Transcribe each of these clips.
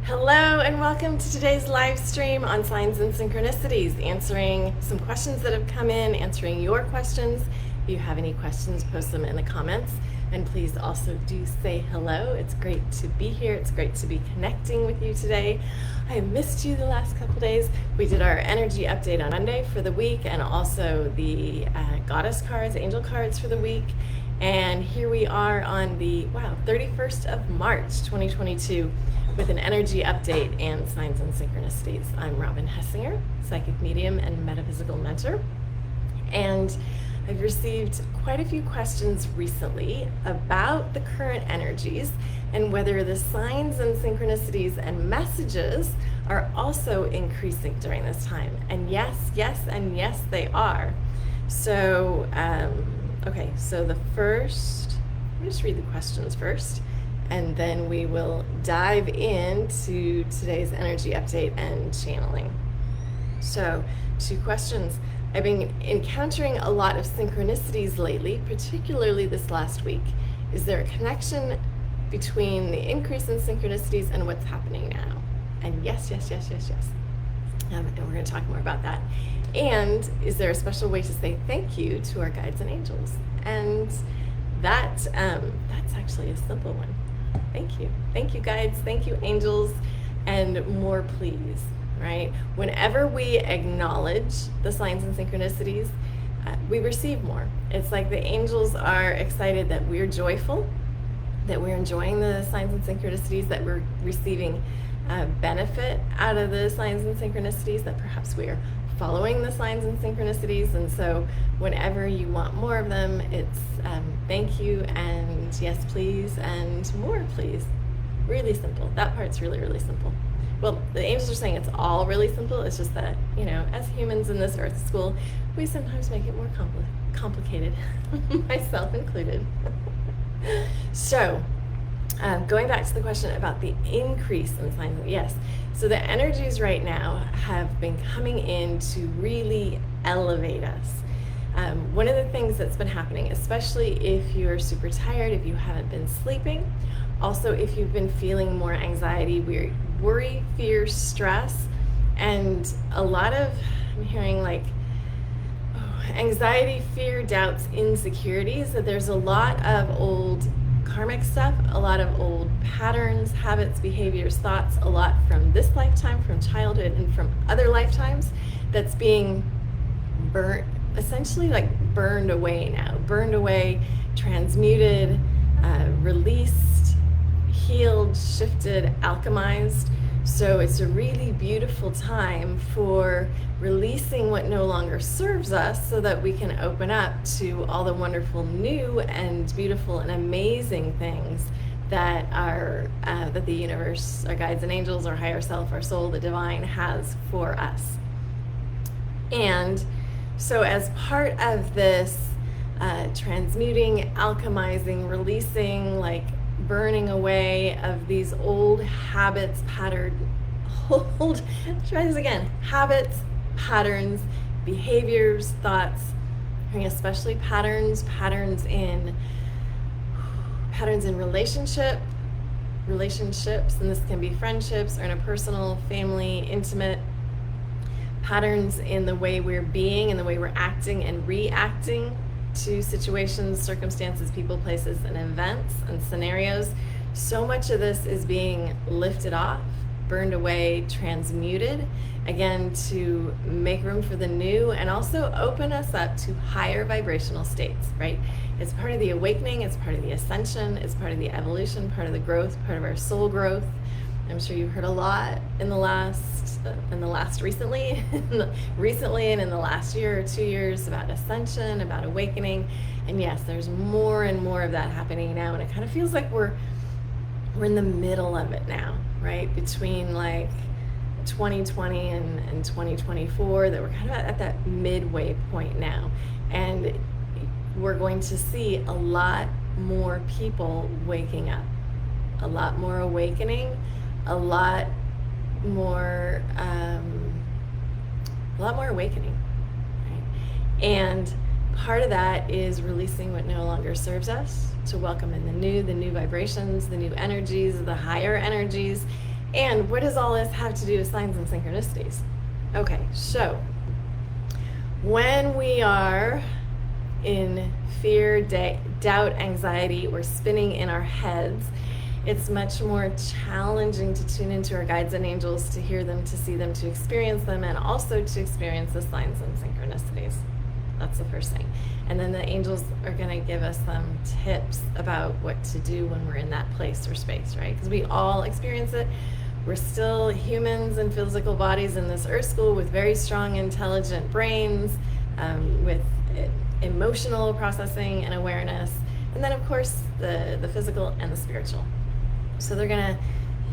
Hello and welcome to today's live stream on Signs and Synchronicities, answering some questions that have come in, answering your questions. If you have any questions, post them in the comments. And please also do say hello. It's great to be here. It's great to be connecting with you today. I missed you the last couple days. We did our energy update on Monday for the week and also the goddess cards, angel cards for the week. And here we are on the 31st of March 2022 with an energy update and signs and synchronicities. I'm Robin Hessinger, psychic medium and metaphysical mentor. And I've received quite a few questions recently about the current energies and whether the signs and synchronicities and messages are also increasing during this time. And yes, and yes, they are. So, okay, so let me just read the questions first, and then we will dive into today's energy update and channeling. So, 2 questions. I've been encountering a lot of synchronicities lately, particularly this last week. Is there a connection between the increase in synchronicities and what's happening now? And yes. And we're going to talk more about that. And is there a special way to say thank you to our guides and angels? And that's actually a simple one. Thank you guides, thank you angels, and more please, right? Whenever we acknowledge the signs and synchronicities, we receive more. It's like the angels are excited that we're joyful, that we're enjoying the signs and synchronicities, that we're receiving benefit out of the signs and synchronicities, that perhaps we're following the signs and synchronicities. And so whenever you want more of them, it's thank you and yes please and more please. Really simple. That part's really simple. Well, the angels are saying it's all really simple. It's just that, as humans in this earth school, we sometimes make it more complicated, myself included. So going back to the question about the increase in signs, yes. So the energies right now have been coming in to really elevate us. One of the things that's been happening, especially if you're super tired, if you haven't been sleeping, also if you've been feeling more anxiety, worry, fear, stress, and a lot of, I'm hearing anxiety, fear, doubts, insecurities, that there's a lot of old karmic stuff, a lot of old patterns, habits, behaviors, thoughts, a lot from this lifetime, from childhood, and from other lifetimes that's being burnt, essentially burned away now, transmuted, released, healed, shifted, alchemized. So it's a really beautiful time for releasing what no longer serves us so that we can open up to all the wonderful new and beautiful and amazing things that are that the universe, our guides and angels, our higher self, our soul, the divine has for us. And so as part of this transmuting, alchemizing, releasing, burning away of these old habits, habits, patterns, behaviors, thoughts, especially patterns in relationships, and this can be friendships, or interpersonal, family, intimate, patterns in the way we're being and the way we're acting and reacting to situations, circumstances, people, places, and events and scenarios. So much of this is being lifted off, burned away, transmuted, again, to make room for the new and also open us up to higher vibrational states, right? It's part of the awakening, it's part of the ascension, it's part of the evolution, part of the growth, part of our soul growth. I'm sure you've heard a lot recently and in the last year or 2 years about ascension, about awakening. And yes, there's more and more of that happening now. And it kind of feels like we're in the middle of it now, right? Between 2020 and 2024, that we're kind of at that midway point now. And we're going to see a lot more people waking up, a lot more awakening, a lot more awakening, right? And part of that is releasing what no longer serves us, to welcome in the new vibrations, the new energies, the higher energies, And what does all this have to do with signs and synchronicities? Okay, so when we are in fear, doubt, anxiety, or spinning in our heads, it's much more challenging to tune into our guides and angels, to hear them, to see them, to experience them, and also to experience the signs and synchronicities. That's the first thing. And then the angels are going to give us some tips about what to do when we're in that place or space, right? Because we all experience it. We're still humans in physical bodies in this earth school with very strong, intelligent brains, with emotional processing and awareness. And then, of course, the physical and the spiritual. So they're going to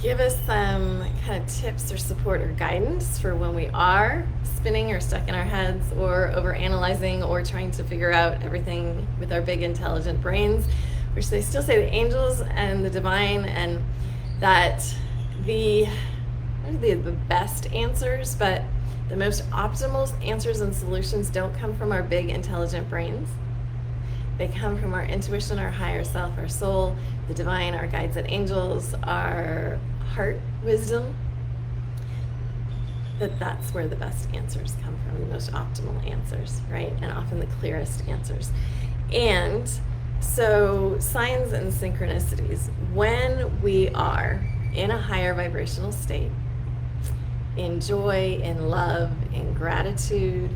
give us some kind of tips or support or guidance for when we are spinning or stuck in our heads or overanalyzing or trying to figure out everything with our big intelligent brains, which they still say the angels and the divine, and that the best answers, but the most optimal answers and solutions don't come from our big intelligent brains. They come from our intuition, our higher self, our soul, the divine, our guides and angels, our heart wisdom. That's where the best answers come from, the most optimal answers, right? And often the clearest answers. And so signs and synchronicities, when we are in a higher vibrational state, in joy, in love, in gratitude,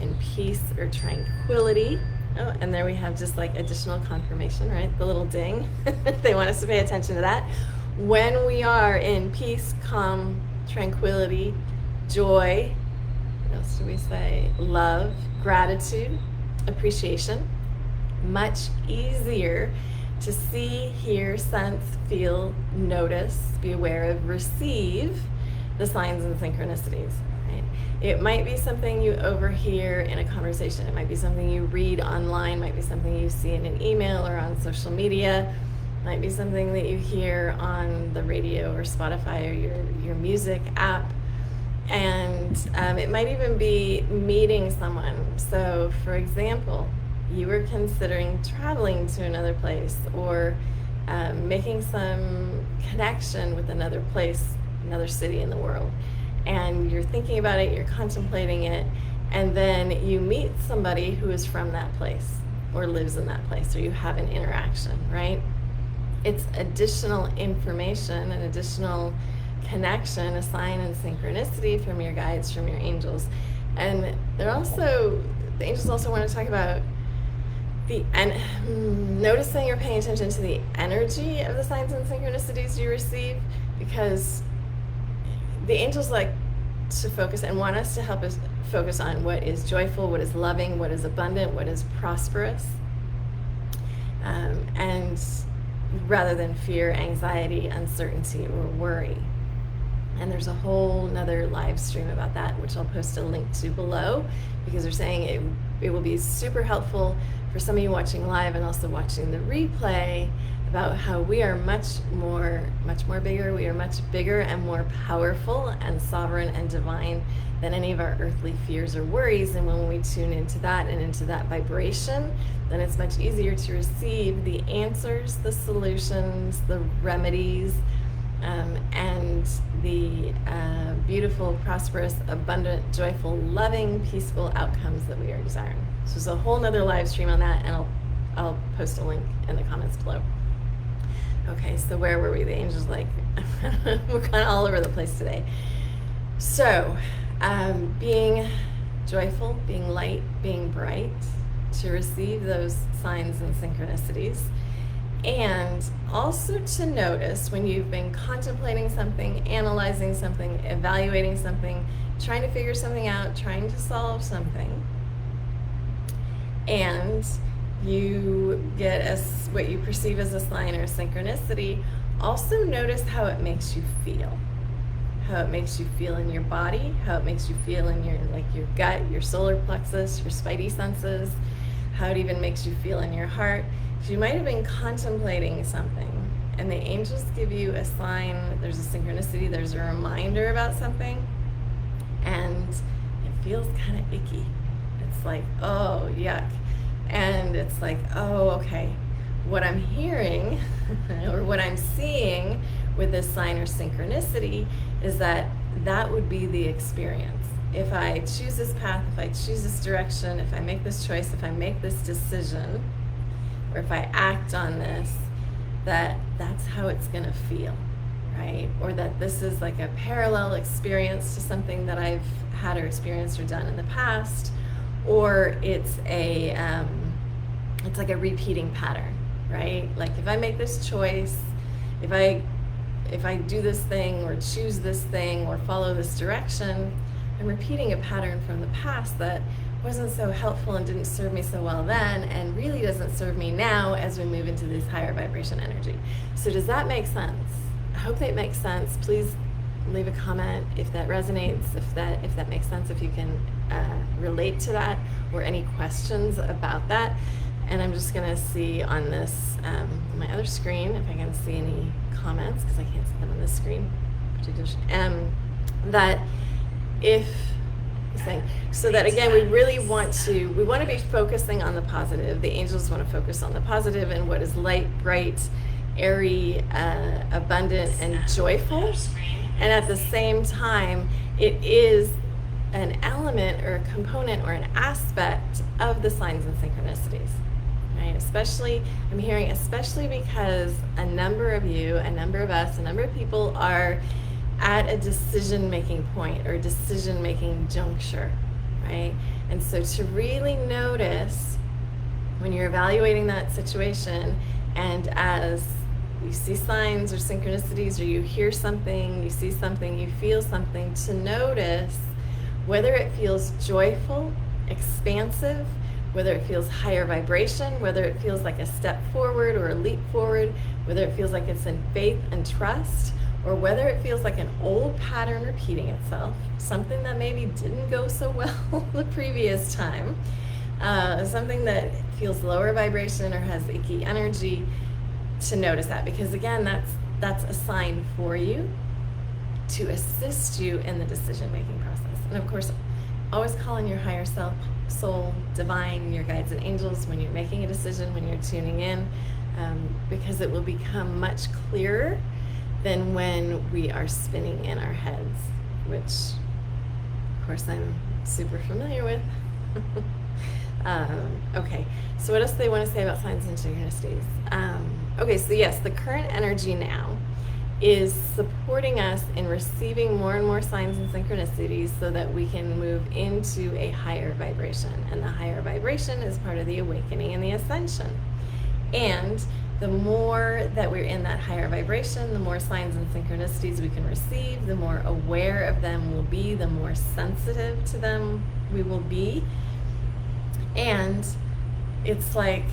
in peace or tranquility. Oh, and there we have just like additional confirmation, right? The little ding. They want us to pay attention to that. When we are in peace, calm, tranquility, joy, what else do we say? Love, gratitude, appreciation, much easier to see, hear, sense, feel, notice, be aware of, receive the signs and synchronicities. It might be something you overhear in a conversation. It might be something you read online. It might be something you see in an email or on social media. It might be something that you hear on the radio or Spotify or your music app. And it might even be meeting someone. So, for example, you were considering traveling to another place or making some connection with another place, another city in the world. And you're thinking about it, you're contemplating it, and then you meet somebody who is from that place or lives in that place, or you have an interaction, right? It's additional information, an additional connection, a sign and synchronicity from your guides, from your angels. And the angels also want to talk about noticing or paying attention to the energy of the signs and synchronicities you receive, because the angels like to focus and want us to help us focus on what is joyful, what is loving, what is abundant, what is prosperous, and rather than fear, anxiety, uncertainty, or worry. And there's a whole nother live stream about that, which I'll post a link to below, because they're saying it will be super helpful for some of you watching live and also watching the replay, about how we are much more bigger. We are much bigger and more powerful and sovereign and divine than any of our earthly fears or worries. And when we tune into that and into that vibration, then it's much easier to receive the answers, the solutions, the remedies, and the beautiful, prosperous, abundant, joyful, loving, peaceful outcomes that we are desiring. So there's a whole nother live stream on that, and I'll post a link in the comments below. Okay, so where were we? The angels, like, we're kind of all over the place today. So, being joyful, being light, being bright, to receive those signs and synchronicities. And also to notice when you've been contemplating something, analyzing something, evaluating something, trying to figure something out, trying to solve something, and you get what you perceive as a sign or a synchronicity. Also notice how it makes you feel. How it makes you feel in your body, how it makes you feel in your gut, your solar plexus, your spidey senses, how it even makes you feel in your heart. So you might have been contemplating something, and the angels give you a sign, there's a synchronicity, there's a reminder about something, and it feels kind of icky. It's like, oh, yuck. And it's like, oh, okay, what I'm hearing or what I'm seeing with this sign or synchronicity is that that would be the experience. If I choose this path, if I choose this direction, if I make this choice, if I make this decision, or if I act on this, that's how it's going to feel, right? Or that this is like a parallel experience to something that I've had or experienced or done in the past, or it's like a repeating pattern, right? Like if I make this choice, if I do this thing or choose this thing or follow this direction, I'm repeating a pattern from the past that wasn't so helpful and didn't serve me so well then, and really doesn't serve me now as we move into this higher vibration energy. So does that make sense? I hope that makes sense. Please leave a comment if that resonates, if that makes sense, if you can relate to that, or any questions about that. And I'm just gonna see on this, my other screen, if I can see any comments, because I can't see them on this screen. That if, so that again, we want to be focusing on the positive. The angels want to focus on the positive and what is light, bright, airy, abundant, and joyful. And at the same time, it is an element or a component or an aspect of the signs and synchronicities, right? Especially, I'm hearing especially because a number of you, a number of us, a number of people are at a decision-making point or decision-making juncture, right? And so to really notice when you're evaluating that situation, and as you see signs or synchronicities, or you hear something, you see something, you feel something, to notice whether it feels joyful, expansive, whether it feels higher vibration, whether it feels like a step forward or a leap forward, whether it feels like it's in faith and trust, or whether it feels like an old pattern repeating itself, something that maybe didn't go so well the previous time, something that feels lower vibration or has icky energy, to notice that. Because again, that's a sign for you to assist you in the decision-making process. And of course, always call in your higher self, soul, divine, your guides and angels when you're making a decision, when you're tuning in, because it will become much clearer than when we are spinning in our heads, which of course I'm super familiar with. Okay, so what else do they want to say about signs and synchronicities? Okay, so yes, the current energy now is supporting us in receiving more and more signs and synchronicities so that we can move into a higher vibration. And the higher vibration is part of the awakening and the ascension. And the more that we're in that higher vibration, the more signs and synchronicities we can receive, the more aware of them we'll be, the more sensitive to them we will be. And it's like,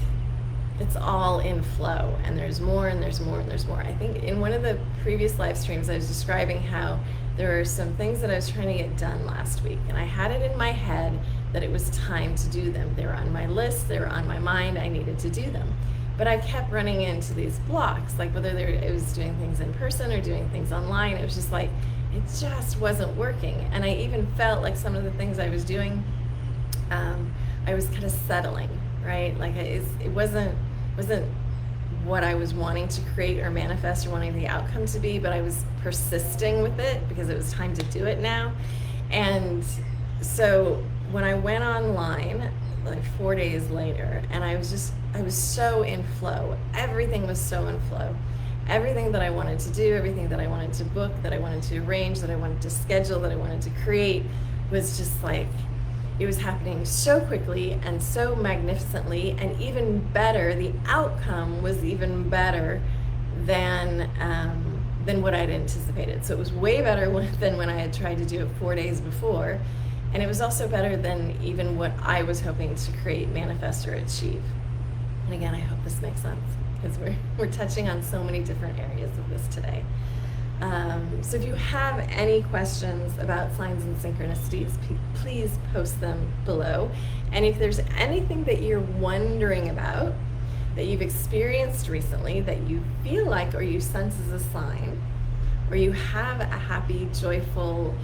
it's all in flow, and there's more and there's more and there's more. I think in one of the previous live streams I was describing how there are some things that I was trying to get done last week, and I had it in my head that it was time to do them. They were on my list, they were on my mind, I needed to do them. But I kept running into these blocks, like whether it was doing things in person or doing things online. It was just like, it just wasn't working. And I even felt like some of the things I was doing, I was kind of settling, right? Like it wasn't what I was wanting to create or manifest or wanting the outcome to be, but I was persisting with it because it was time to do it now. And so when I went online, like 4 days later, and I was so in flow. Everything was so in flow. Everything that I wanted to do, everything that I wanted to book, that I wanted to arrange, that I wanted to schedule, that I wanted to create, was just like, it was happening so quickly and so magnificently, and even better, the outcome was even better than what I'd anticipated. So it was way better than when I had tried to do it 4 days before. And it was also better than even what I was hoping to create, manifest, or achieve. And again, I hope this makes sense, because we're touching on so many different areas of this today. So if you have any questions about signs and synchronicities, please post them below. And if there's anything that you're wondering about, that you've experienced recently, that you feel like or you sense as a sign, or you have a happy, joyful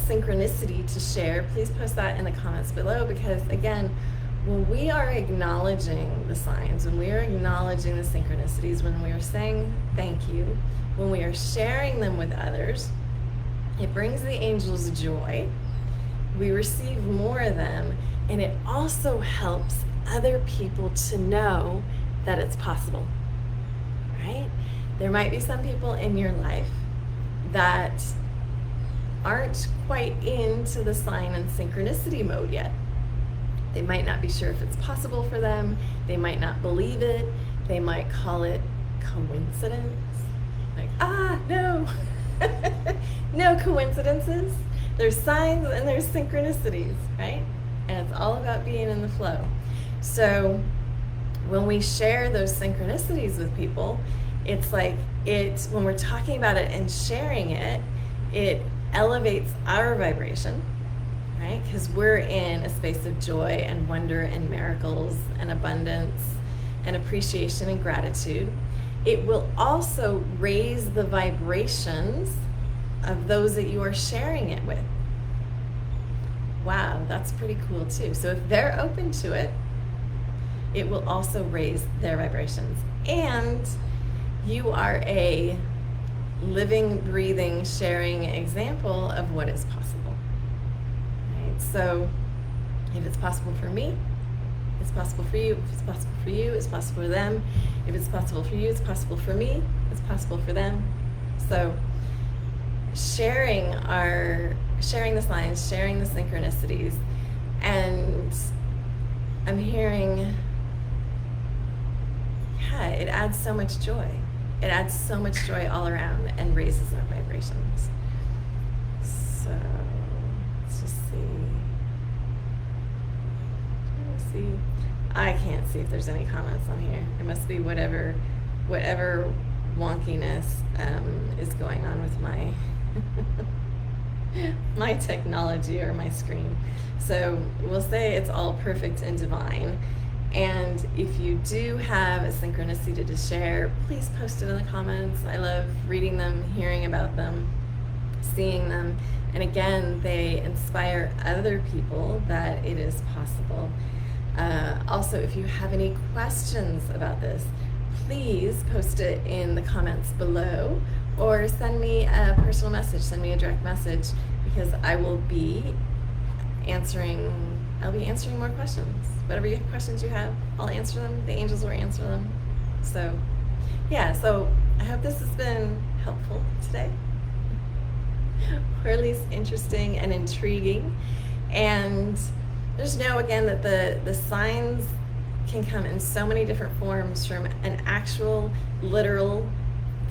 synchronicity to share, please post that in the comments below, because again, when we are acknowledging the signs, when we are acknowledging the synchronicities, when we are saying thank you, when we are sharing them with others, it brings the angels joy. We receive more of them, and it also helps other people to know that it's possible, right? There might be some people in your life that aren't quite into the sign and synchronicity mode yet. They might not be sure if it's possible for them. They might not believe it. They might call it coincidence. Like, no. No coincidences. There's signs and there's synchronicities, right? And it's all about being in the flow. So when we share those synchronicities with people, it's like when we're talking about it and sharing it, it elevates our vibration, right? Because we're in a space of joy and wonder and miracles and abundance and appreciation and gratitude. It will also raise the vibrations of those that you are sharing it with. Wow, that's pretty cool too. So if they're open to it, it will also raise their vibrations. And you are a living, breathing, sharing example of what is possible. Right? So if it's possible for me, it's possible for you. If it's possible for you, it's possible for them. If it's possible for you, it's possible for me. It's possible for them. So sharing the signs, sharing the synchronicities, and I'm hearing, it adds so much joy. It adds so much joy all around and raises our vibrations. So let's just see. I can't see if there's any comments on here. It must be whatever wonkiness is going on with my my technology or my screen. So we'll say it's all perfect and divine. And if you do have a synchronicity to share, please post it in the comments. I love reading them, hearing about them, seeing them. And again, they inspire other people that it is possible. Also, if you have any questions about this, please post it in the comments below or send me a personal message, send me a direct message, because I will be answering more questions. Whatever questions you have, I'll answer them. The angels will answer them. So, yeah, so I hope this has been helpful today, or at least interesting and intriguing. And just know again that the signs can come in so many different forms, from an actual, literal,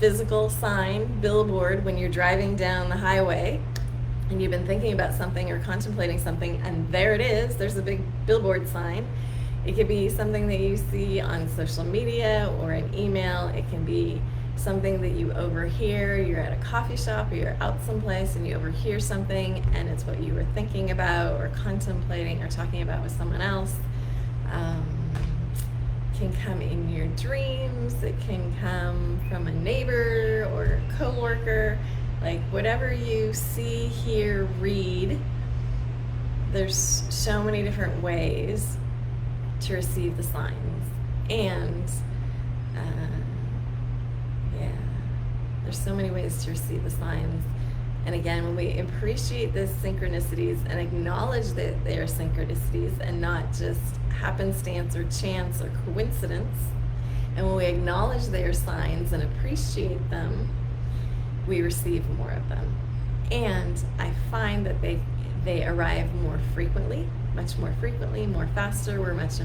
physical sign, billboard, when you're driving down the highway and you've been thinking about something or contemplating something, and there it is, there's a big billboard sign. It could be something that you see on social media or an email. It can be something that you overhear. You're at a coffee shop or you're out someplace and you overhear something and it's what you were thinking about or contemplating or talking about with someone else. Can come in your dreams. It can come from a neighbor or a coworker. Like whatever you see, hear, read, there's so many different ways to receive the signs. And there's so many ways to receive the signs. And again, when we appreciate the synchronicities and acknowledge that they are synchronicities and not just happenstance or chance or coincidence, and when we acknowledge they are signs and appreciate them, we receive more of them. And I find that they arrive more frequently, much more frequently, more faster. We're much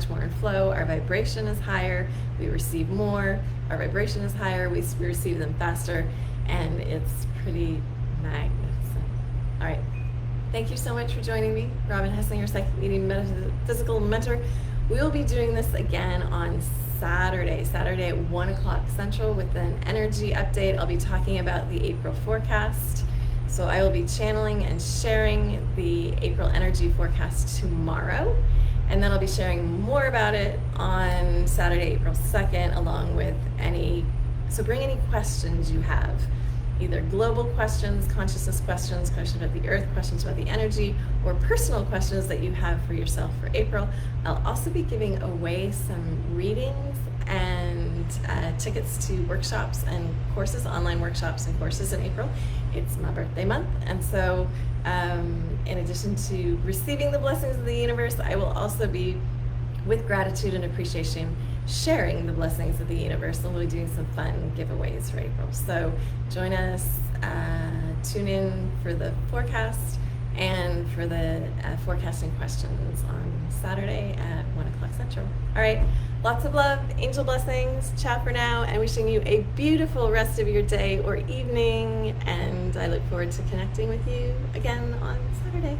more in flow. Our vibration is higher. We receive more. Our vibration is higher. We receive them faster, and it's pretty magnificent. All right. Thank you so much for joining me. Robin Hessinger, Psychic Medium Metaphysical Mentor. We will be doing this again on Saturday at 1 o'clock Central with an energy update. I'll be talking about the April forecast. So I will be channeling and sharing the April energy forecast tomorrow. And then I'll be sharing more about it on Saturday, April 2nd, along with so bring any questions you have either global questions, consciousness questions, questions about the earth, questions about the energy, or personal questions that you have for yourself for April. I'll also be giving away some readings and tickets to workshops and courses, online workshops and courses in April. It's my birthday month, and so in addition to receiving the blessings of the universe, I will also be, with gratitude and appreciation, sharing the blessings of the universe, and we'll be doing some fun giveaways for April. So join us, tune in for the forecast and for the forecasting questions on Saturday at 1 o'clock Central. All right, lots of love, angel blessings, ciao for now, and wishing you a beautiful rest of your day or evening, and I look forward to connecting with you again on Saturday.